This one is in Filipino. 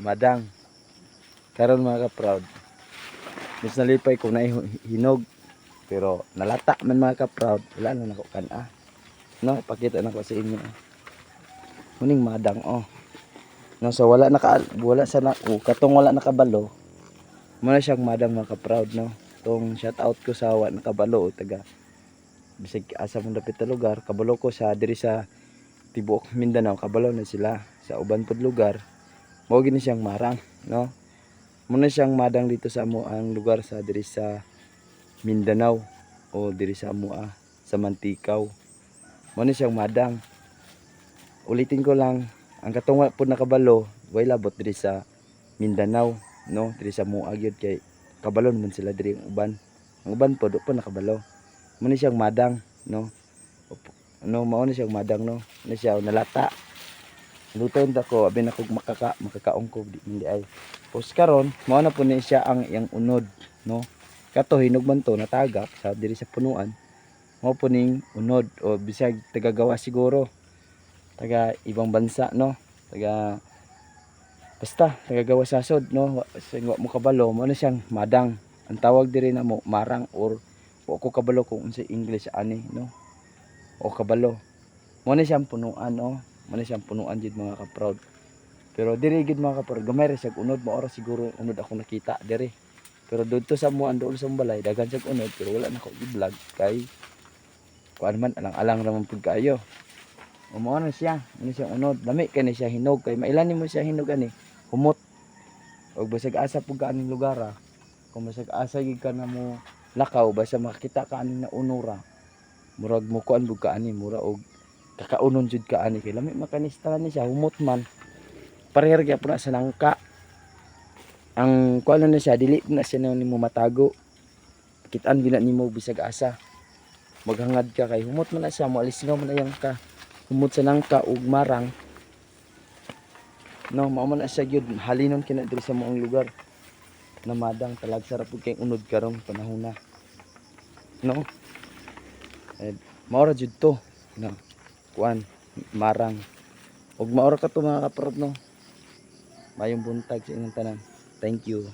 madang karon mga ka-proud. Mas nalipay ko na hinog pero nalata man mga ka-proud, wala na nako kana. No, ipakita na ko sa inyo. Muning madang oh. No, so wala sa katong wala nakabalo. Mo na siyang madang mga ka-proud no. Tong shout out ko sa wala nakabalo o taga bisig asa mong dapit na lugar, kabalo ko sa diri sa tibuok Mindanao, kabalo na sila sa uban pod lugar. Mao gini siyang marang no. Muna siyang madang dito sa amo ang lugar sa diri sa Mindanao o diri sa amoa sa Mantikaw. Muna siyang madang. Ulitin ko lang, ang katong po nakabalo, way labot diri sa Mindanao, no? Diri sa amoa gyud kay kabalo naman sila diri ang uban. Ang uban po do po nakabalo. Muna siyang madang, no? No, mao na siyang madang no. Na siya nalata. Luton ta ko abi na kog makakaong ko di ay. Pos karon mao na po ni siya ang iyang unod no. Kato hinog man to natagak sa diri sa punuan. Mao po ning unod o bisag tagagawa siguro. Taga ibang bansa no. Basta tagagawa sa sod no. Sa mo kabalo mao na siyang madang. Ang tawag diri na mo marang or wa ko kabalo kung unsa English ani no. O kabalo. Mao na siyang punuan no. Mao na siyang punuan jud mga ka-proud. Pero diri gid mga ka-proud gamay ra siya unod, mao ra siguro unod ako nakita diri. Pero dudto sa mo andoon sa balay daghan siya unod pero wala na ko i-vlog kay kuan man alang-alang ra man pud kaayo. O mao na siya, ano siya unod. Lami kay ni siya hinog kay mailan nimo siya hinog ani. Humot. Og basag asa pud ka aning lugar kung basag asa gid ka na mo lakaw basta makita ka aning naunora. Murag mo kuan bug ka ani mura og kakaunon jud ka ani kay lami makanista ni siya humot man. Pareher gyapon na sa nangka. Ang kuan na siya dili na siya nimo matago. Kitaan bina nimo bisag asa. Maghangad ka kay humot man na siya mo alisgaw man ayang ka. Humot sa nangka ug marang. No, mao man na siya gyud halinon kina diri sa moong lugar. Na madang talag sarap pud kay unod karong panahon na. No? Maura jud to. No. Kuan marang. Ug maura ka to mga kaparod no. Mayong buntag sa inyong tanan. Thank you.